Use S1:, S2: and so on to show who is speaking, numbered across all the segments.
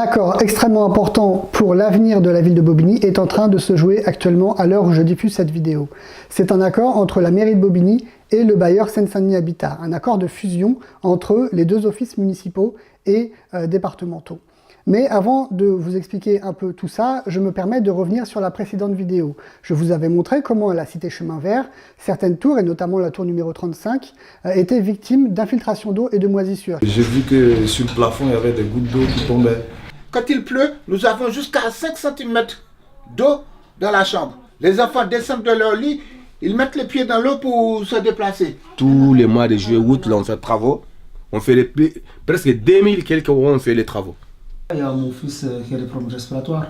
S1: Un accord extrêmement important pour l'avenir de la ville de Bobigny est en train de se jouer actuellement à l'heure où je diffuse cette vidéo. C'est un accord entre la mairie de Bobigny et le bailleur Seine-Saint-Denis Habitat, un accord de fusion entre les deux offices municipaux et départementaux. Mais avant de vous expliquer un peu tout ça, je me permets de revenir sur la précédente vidéo. Je vous avais montré comment à la cité Chemin Vert, certaines tours, et notamment la tour numéro 35, étaient victimes d'infiltration d'eau et de moisissures.
S2: J'ai vu que sur le plafond, il y avait des gouttes d'eau qui tombaient.
S3: Quand il pleut, nous avons jusqu'à 5 cm d'eau dans la chambre. Les enfants descendent de leur lit, ils mettent les pieds dans l'eau pour se déplacer.
S4: Tous les mois de juillet, août, là, on fait des travaux. On fait presque 2000 quelques euros, on fait les travaux.
S5: Il y a mon fils qui a des problèmes respiratoires.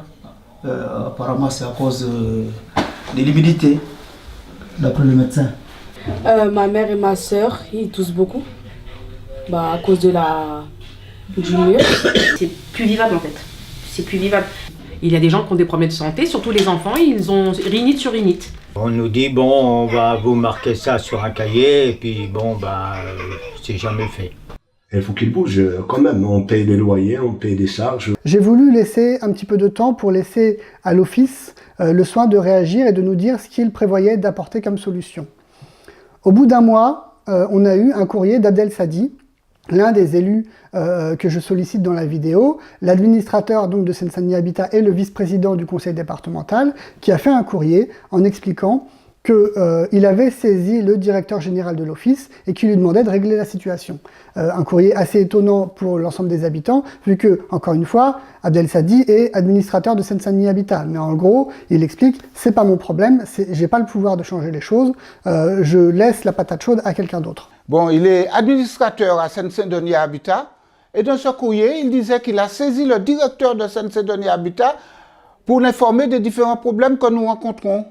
S5: Apparemment, c'est à cause de l'humidité, d'après le médecin.
S6: Ma mère et ma soeur, ils toussent beaucoup. À cause du mur.
S7: C'est plus vivable en fait. C'est plus vivable. Il y a des gens qui ont des problèmes de santé, surtout les enfants, ils ont rhinite sur rhinite.
S8: On nous dit, bon, on va vous marquer ça sur un cahier, et puis bon, c'est jamais fait.
S9: Il faut qu'il bouge quand même, on paye des loyers, on paye des charges.
S1: J'ai voulu laisser un petit peu de temps pour laisser à l'office le soin de réagir et de nous dire ce qu'il prévoyait d'apporter comme solution. Au bout d'un mois, on a eu un courrier d'Abdel Sadi, l'un des élus que je sollicite dans la vidéo, l'administrateur donc de Seine-Saint-Denis Habitat et le vice-président du conseil départemental, qui a fait un courrier en expliquant qu'il avait saisi le directeur général de l'office et qui lui demandait de régler la situation. Un courrier assez étonnant pour l'ensemble des habitants, vu que, encore une fois, Abdel Sadi est administrateur de Seine-Saint-Denis Habitat. Mais en gros, il explique, c'est pas mon problème, j'ai pas le pouvoir de changer les choses, je laisse la patate chaude à quelqu'un d'autre.
S3: Bon, il est administrateur à Seine-Saint-Denis Habitat, et dans ce courrier, il disait qu'il a saisi le directeur de Seine-Saint-Denis Habitat pour l'informer des différents problèmes que nous rencontrons.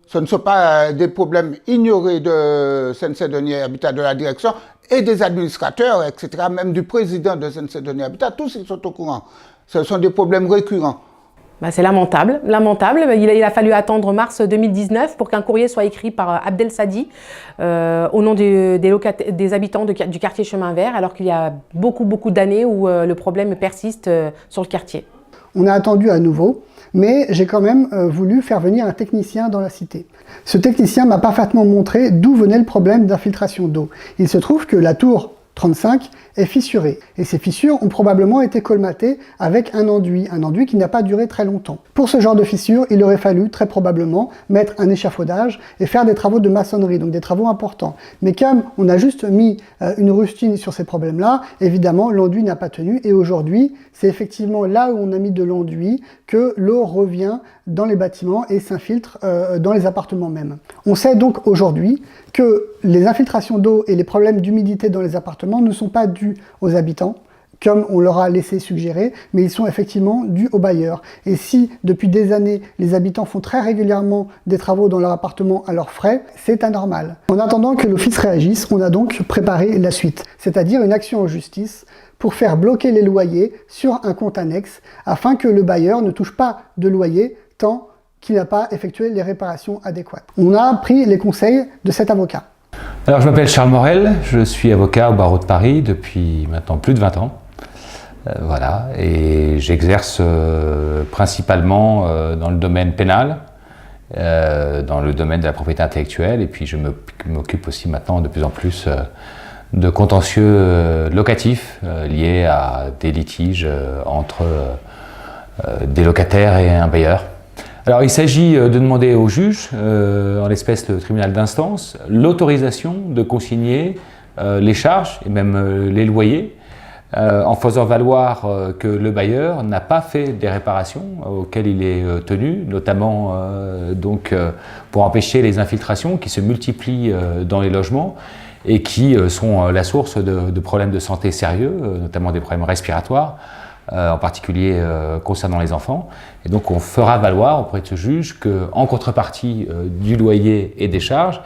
S3: Ce ne sont pas des problèmes ignorés de Seine-Saint-Denis Habitat, de la direction et des administrateurs, etc., même du président de Seine-Saint-Denis Habitat, tous ils sont au courant. Ce sont des problèmes récurrents.
S7: C'est lamentable, lamentable. Il a fallu attendre mars 2019 pour qu'un courrier soit écrit par Abdel Sadi au nom des habitants du quartier Chemin Vert, alors qu'il y a beaucoup d'années où le problème persiste sur le quartier.
S1: On a attendu à nouveau, mais j'ai quand même voulu faire venir un technicien dans la cité. Ce technicien m'a parfaitement montré d'où venait le problème d'infiltration d'eau. Il se trouve que la tour 35 est fissurée, et ces fissures ont probablement été colmatées avec un enduit qui n'a pas duré très longtemps. Pour ce genre de fissures, il aurait fallu très probablement mettre un échafaudage et faire des travaux de maçonnerie, donc des travaux importants. Mais comme on a juste mis une rustine sur ces problèmes-là, évidemment l'enduit n'a pas tenu, et aujourd'hui, c'est effectivement là où on a mis de l'enduit que l'eau revient dans les bâtiments et s'infiltre dans les appartements même. On sait donc aujourd'hui que les infiltrations d'eau et les problèmes d'humidité dans les appartements ne sont pas dus aux habitants, comme on leur a laissé suggérer, mais ils sont effectivement dus aux bailleurs. Et si, depuis des années, les habitants font très régulièrement des travaux dans leur appartement à leurs frais, c'est anormal. En attendant que l'office réagisse, on a donc préparé la suite, c'est-à-dire une action en justice pour faire bloquer les loyers sur un compte annexe, afin que le bailleur ne touche pas de loyer tant qu'il n'a pas effectué les réparations adéquates. On a pris les conseils de cet avocat.
S10: Alors je m'appelle Charles Morel, je suis avocat au barreau de Paris depuis maintenant plus de 20 ans. Voilà, et j'exerce principalement dans le domaine pénal, dans le domaine de la propriété intellectuelle, et puis je m'occupe aussi maintenant de plus en plus de contentieux locatifs liés à des litiges entre des locataires et un bailleur. Alors il s'agit de demander au juge, en l'espèce le tribunal d'instance, l'autorisation de consigner les charges et même les loyers en faisant valoir que le bailleur n'a pas fait des réparations auxquelles il est tenu, notamment pour empêcher les infiltrations qui se multiplient dans les logements et qui sont la source de problèmes de santé sérieux, notamment des problèmes respiratoires, en particulier concernant les enfants. Et donc on fera valoir auprès de ce juge qu'en contrepartie du loyer et des charges,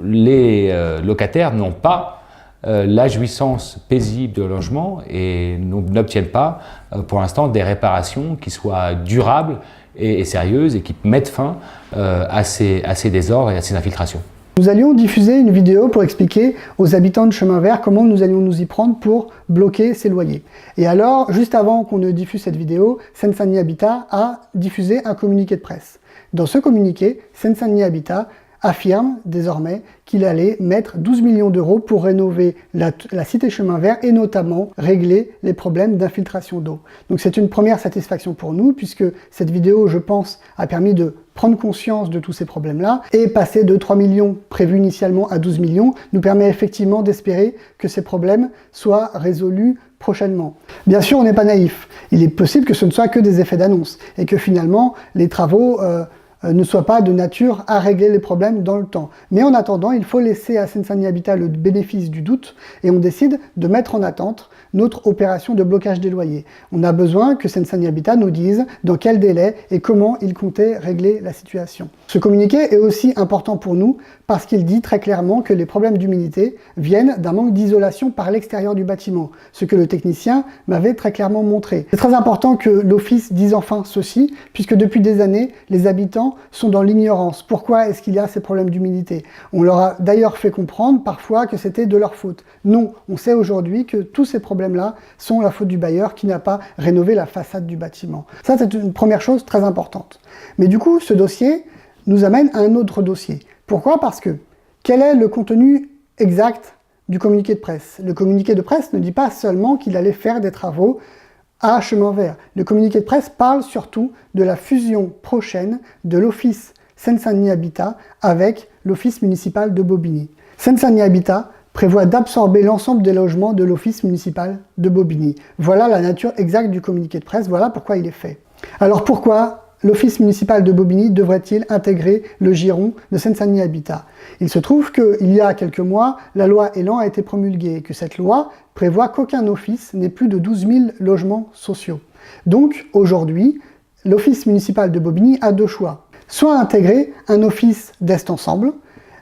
S10: les locataires n'ont pas la jouissance paisible de logement et n'obtiennent pas pour l'instant des réparations qui soient durables et sérieuses et qui mettent fin à ces désordres et à ces infiltrations.
S1: Nous allions diffuser une vidéo pour expliquer aux habitants de Chemin Vert comment nous allions nous y prendre pour bloquer ces loyers. Et alors, juste avant qu'on ne diffuse cette vidéo, Seine-Saint-Denis Habitat a diffusé un communiqué de presse. Dans ce communiqué, Seine-Saint-Denis Habitat affirme désormais qu'il allait mettre 12 millions d'euros pour rénover la cité Chemin Vert et notamment régler les problèmes d'infiltration d'eau. Donc c'est une première satisfaction pour nous puisque cette vidéo, je pense, a permis de prendre conscience de tous ces problèmes-là et passer de 3 millions prévus initialement à 12 millions nous permet effectivement d'espérer que ces problèmes soient résolus prochainement. Bien sûr, on n'est pas naïf. Il est possible que ce ne soit que des effets d'annonce et que finalement les travaux ne soient pas de nature à régler les problèmes dans le temps. Mais en attendant, il faut laisser à Seine-Saint-Denis Habitat le bénéfice du doute et on décide de mettre en attente notre opération de blocage des loyers. On a besoin que Seine-Saint-Denis Habitat nous dise dans quel délai et comment il comptait régler la situation. Ce communiqué est aussi important pour nous parce qu'il dit très clairement que les problèmes d'humidité viennent d'un manque d'isolation par l'extérieur du bâtiment, ce que le technicien m'avait très clairement montré. C'est très important que l'office dise enfin ceci, puisque depuis des années, les habitants sont dans l'ignorance. Pourquoi est-ce qu'il y a ces problèmes d'humidité? On leur a d'ailleurs fait comprendre parfois que c'était de leur faute. Non, on sait aujourd'hui que tous ces problèmes-là sont la faute du bailleur qui n'a pas rénové la façade du bâtiment. Ça, c'est une première chose très importante. Mais du coup, ce dossier nous amène à un autre dossier. Pourquoi? Parce que quel est le contenu exact du communiqué de presse? Le communiqué de presse ne dit pas seulement qu'il allait faire des travaux à Chemin Vert. Le communiqué de presse parle surtout de la fusion prochaine de l'office Seine-Saint-Denis Habitat avec l'office municipal de Bobigny. Seine-Saint-Denis Habitat prévoit d'absorber l'ensemble des logements de l'office municipal de Bobigny. Voilà la nature exacte du communiqué de presse, voilà pourquoi il est fait. Alors pourquoi l'office municipal de Bobigny devrait-il intégrer le giron de Seine-Saint-Denis Habitat? Il se trouve qu'il y a quelques mois, la loi Elan a été promulguée et que cette loi prévoit qu'aucun office n'ait plus de 12 000 logements sociaux. Donc aujourd'hui, l'office municipal de Bobigny a deux choix. Soit intégrer un office d'Est Ensemble,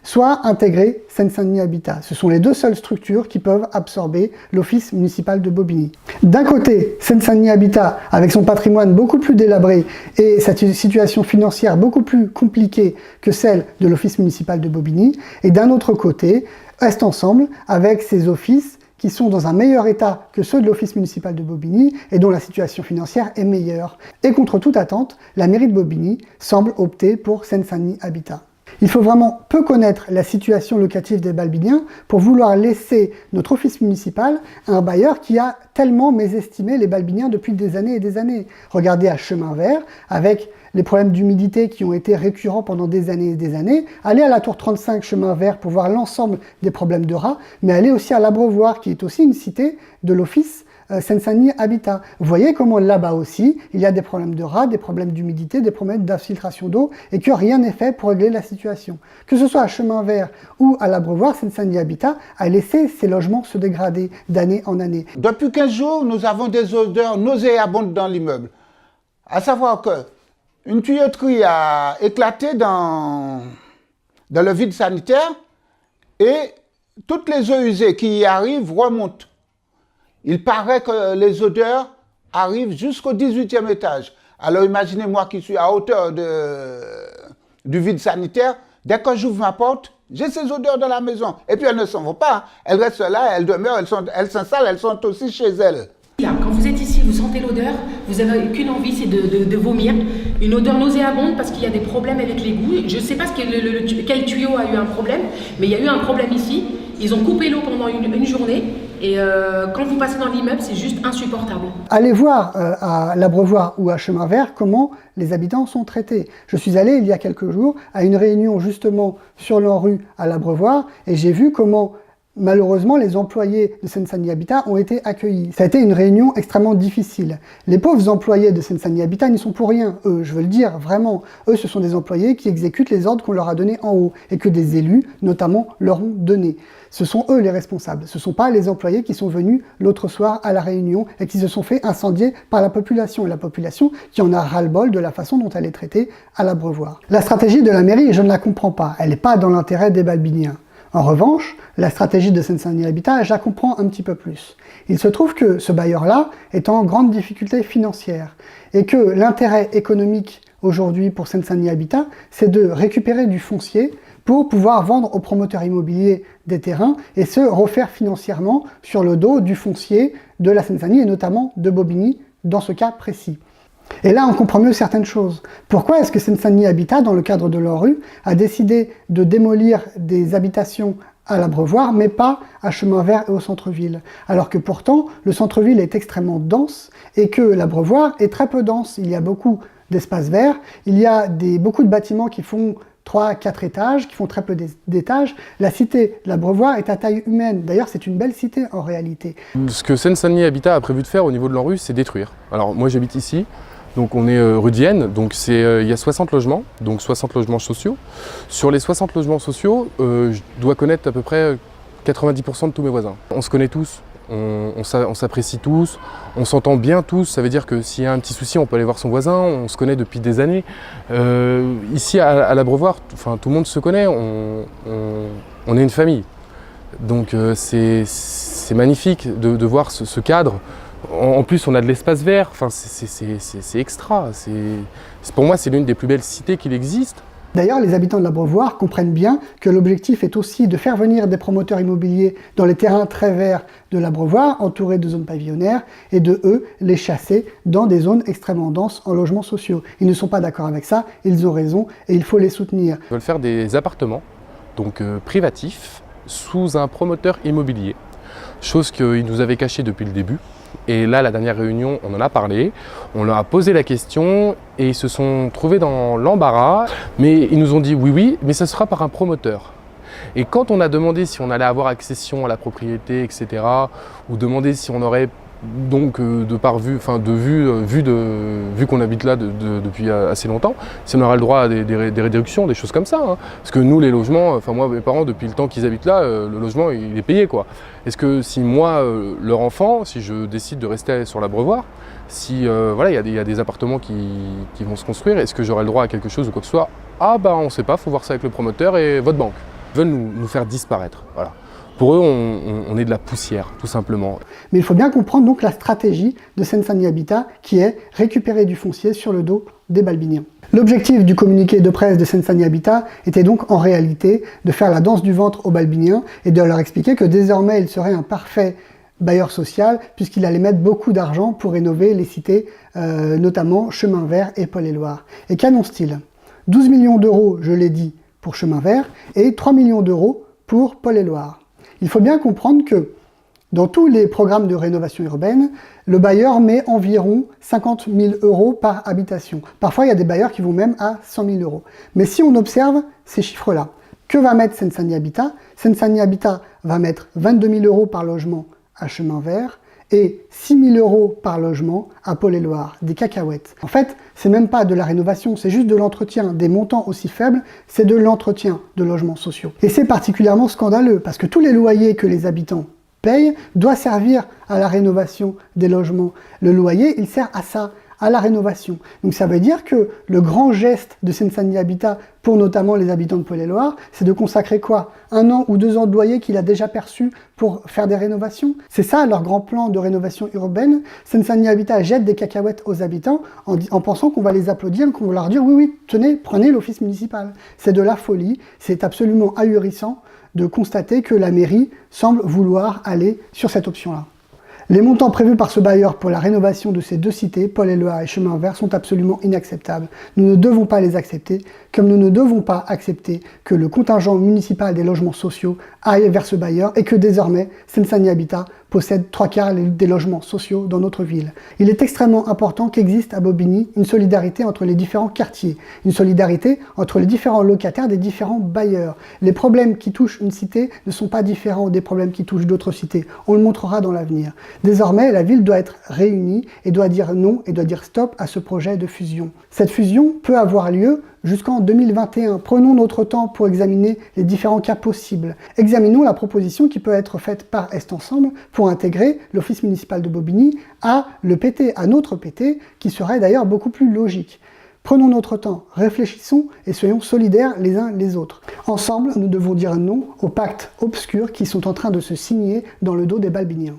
S1: soit intégrer Seine-Saint-Denis Habitat. Ce sont les deux seules structures qui peuvent absorber l'office municipal de Bobigny. D'un côté, Seine-Saint-Denis Habitat, avec son patrimoine beaucoup plus délabré et sa situation financière beaucoup plus compliquée que celle de l'office municipal de Bobigny, et d'un autre côté, Est Ensemble, avec ses offices qui sont dans un meilleur état que ceux de l'office municipal de Bobigny et dont la situation financière est meilleure. Et contre toute attente, la mairie de Bobigny semble opter pour Seine-Saint-Denis Habitat. Il faut vraiment peu connaître la situation locative des Balbyniens pour vouloir laisser notre office municipal à un bailleur qui a tellement mésestimé les Balbyniens depuis des années et des années. Regardez à Chemin Vert, avec les problèmes d'humidité qui ont été récurrents pendant des années et des années. Allez à la tour 35 Chemin Vert pour voir l'ensemble des problèmes de rats, mais allez aussi à l'Abreuvoir qui est aussi une cité de l'office Seine-Saint-Denis Habitat. Vous voyez comment là-bas aussi, il y a des problèmes de rats, des problèmes d'humidité, des problèmes d'infiltration d'eau et que rien n'est fait pour régler la situation. Que ce soit à Chemin Vert ou à l'Abreuvoir, Seine-Saint-Denis Habitat a laissé ces logements se dégrader d'année en année.
S3: Depuis 15 jours, nous avons des odeurs nauséabondes dans l'immeuble. À savoir que une tuyauterie a éclaté dans le vide sanitaire et toutes les eaux usées qui y arrivent remontent. Il paraît que les odeurs arrivent jusqu'au 18e étage. Alors imaginez-moi qui suis à hauteur du vide sanitaire, dès que j'ouvre ma porte, j'ai ces odeurs dans la maison. Et puis elles ne s'en vont pas, elles restent là, elles demeurent, elles s'installent, elles sont aussi chez elles.
S7: Quand vous êtes ici, vous sentez l'odeur, vous n'avez qu'une envie, c'est de vomir. Une odeur nauséabonde parce qu'il y a des problèmes avec l'égout. Je ne sais pas quel tuyau a eu un problème, mais il y a eu un problème ici. Ils ont coupé l'eau pendant une journée et quand vous passez dans l'immeuble, c'est juste insupportable.
S1: Allez voir à l'Abreuvoir ou à Chemin Vert comment les habitants sont traités. Je suis allé il y a quelques jours à une réunion justement sur l'ANRU à l'Abreuvoir et j'ai vu comment malheureusement, les employés de Seine-Saint-Denis Habitat ont été accueillis. Ça a été une réunion extrêmement difficile. Les pauvres employés de Seine-Saint-Denis Habitat n'y sont pour rien, eux, je veux le dire, vraiment. Eux, ce sont des employés qui exécutent les ordres qu'on leur a donnés en haut et que des élus, notamment, leur ont donnés. Ce sont eux les responsables. Ce ne sont pas les employés qui sont venus l'autre soir à la réunion et qui se sont fait incendier par la population. Et la population qui en a ras-le-bol de la façon dont elle est traitée à l'Abreuvoir. La stratégie de la mairie, je ne la comprends pas. Elle n'est pas dans l'intérêt des Balbyniens. En revanche, la stratégie de Seine-Saint-Denis Habitat, je la comprends un petit peu plus. Il se trouve que ce bailleur-là est en grande difficulté financière et que l'intérêt économique aujourd'hui pour Seine-Saint-Denis Habitat, c'est de récupérer du foncier pour pouvoir vendre aux promoteurs immobiliers des terrains et se refaire financièrement sur le dos du foncier de la Seine-Saint-Denis et notamment de Bobigny dans ce cas précis. Et là, on comprend mieux certaines choses. Pourquoi est-ce que Seine-Saint-Denis Habitat, dans le cadre de l'ANRU, a décidé de démolir des habitations à l'Abreuvoir, mais pas à Chemin Vert et au centre-ville? Alors que pourtant, le centre-ville est extrêmement dense et que l'Abreuvoir est très peu dense. Il y a beaucoup d'espaces verts, il y a beaucoup de bâtiments qui font 3-4 étages, qui font très peu d'étages. La cité de l'Abreuvoir est à taille humaine. D'ailleurs, c'est une belle cité en réalité.
S11: Ce que Seine-Saint-Denis Habitat a prévu de faire au niveau de l'ANRU, c'est détruire. Alors moi j'habite ici, donc on est rue de Vienne, donc il y a 60 logements, donc 60 logements sociaux. Sur les 60 logements sociaux, je dois connaître à peu près 90% de tous mes voisins. On se connaît tous, on s'apprécie tous, on s'entend bien tous, ça veut dire que s'il y a un petit souci, on peut aller voir son voisin, on se connaît depuis des années. Ici à l'Abreuvoir, tout le monde se connaît, on est une famille. Donc c'est magnifique de voir ce cadre. En plus, on a de l'espace vert, c'est extra. Pour moi, c'est l'une des plus belles cités qu'il existe.
S1: D'ailleurs, les habitants de l'Abreuvoir comprennent bien que l'objectif est aussi de faire venir des promoteurs immobiliers dans les terrains très verts de l'Abreuvoir, entourés de zones pavillonnaires, et de eux, les chasser dans des zones extrêmement denses en logements sociaux. Ils ne sont pas d'accord avec ça, ils ont raison, et il faut les soutenir.
S11: Ils veulent faire des appartements, donc privatifs, sous un promoteur immobilier, chose qu'ils nous avaient cachée depuis le début. Et là, la dernière réunion, on en a parlé, on leur a posé la question et ils se sont trouvés dans l'embarras. Mais ils nous ont dit oui, mais ça sera par un promoteur. Et quand on a demandé si on allait avoir accession à la propriété, etc., ou demandé si on aurait donc vu qu'on habite là depuis assez longtemps, si on aura le droit à des réductions, des choses comme ça. Hein. Parce que nous, les logements, moi, mes parents, depuis le temps qu'ils habitent là, le logement, il est payé, quoi. Est-ce que si moi, leur enfant, si je décide de rester sur l'Abreuvoir, si voilà, il y a des appartements qui vont se construire, est-ce que j'aurai le droit à quelque chose ou quoi que ce soit? Ah bah on ne sait pas, il faut voir ça avec le promoteur et votre banque. Ils veulent nous faire disparaître, voilà. Pour eux, on est de la poussière, tout simplement.
S1: Mais il faut bien comprendre donc la stratégie de Seine-Saint-Denis Habitat, qui est récupérer du foncier sur le dos des Balbiniens. L'objectif du communiqué de presse de Seine-Saint-Denis Habitat était donc en réalité de faire la danse du ventre aux Balbiniens et de leur expliquer que désormais il serait un parfait bailleur social puisqu'il allait mettre beaucoup d'argent pour rénover les cités, notamment Chemin Vert et Paul-et-Loire. Et qu'annonce-t-il? 12 millions d'euros, je l'ai dit, pour Chemin Vert et 3 millions d'euros pour Paul-et-Loire. Il faut bien comprendre que dans tous les programmes de rénovation urbaine, le bailleur met environ 50 000 euros par habitation. Parfois, il y a des bailleurs qui vont même à 100 000 euros. Mais si on observe ces chiffres-là, que va mettre Seine-Saint-Denis Habitat? Seine-Saint-Denis Habitat va mettre 22 000 euros par logement à Chemin Vert et 6 000 euros par logement à Paul-et-Loire, des cacahuètes. En fait, c'est même pas de la rénovation, c'est juste de l'entretien. Des montants aussi faibles, c'est de l'entretien de logements sociaux. Et c'est particulièrement scandaleux, parce que tous les loyers que les habitants payent doivent servir à la rénovation des logements. Le loyer, il sert à ça, à la rénovation. Donc ça veut dire que le grand geste de Seine-Saint-Denis Habitat, pour notamment les habitants de Paul-et-Loire, c'est de consacrer quoi? 1 an ou 2 ans de loyer qu'il a déjà perçu pour faire des rénovations? C'est ça leur grand plan de rénovation urbaine. Seine-Saint-Denis Habitat jette des cacahuètes aux habitants en pensant qu'on va les applaudir, qu'on va leur dire oui, tenez, prenez l'office municipal. C'est de la folie, c'est absolument ahurissant de constater que la mairie semble vouloir aller sur cette option-là. Les montants prévus par ce bailleur pour la rénovation de ces deux cités, Paul-et-Loire et Chemin Vert, sont absolument inacceptables. Nous ne devons pas les accepter, comme nous ne devons pas accepter que le contingent municipal des logements sociaux aille vers ce bailleur et que désormais, Seine-Saint-Denis Habitat possède 3/4 des logements sociaux dans notre ville. Il est extrêmement important qu'existe à Bobigny une solidarité entre les différents quartiers, une solidarité entre les différents locataires des différents bailleurs. Les problèmes qui touchent une cité ne sont pas différents des problèmes qui touchent d'autres cités. On le montrera dans l'avenir. Désormais, la ville doit être réunie et doit dire non et doit dire stop à ce projet de fusion. Cette fusion peut avoir lieu jusqu'en 2021. Prenons notre temps pour examiner les différents cas possibles. Examinons la proposition qui peut être faite par Est Ensemble pour intégrer l'office municipal de Bobigny à le PT, à notre PT, qui serait d'ailleurs beaucoup plus logique. Prenons notre temps, réfléchissons et soyons solidaires les uns les autres. Ensemble, nous devons dire non aux pactes obscurs qui sont en train de se signer dans le dos des Balbiniens.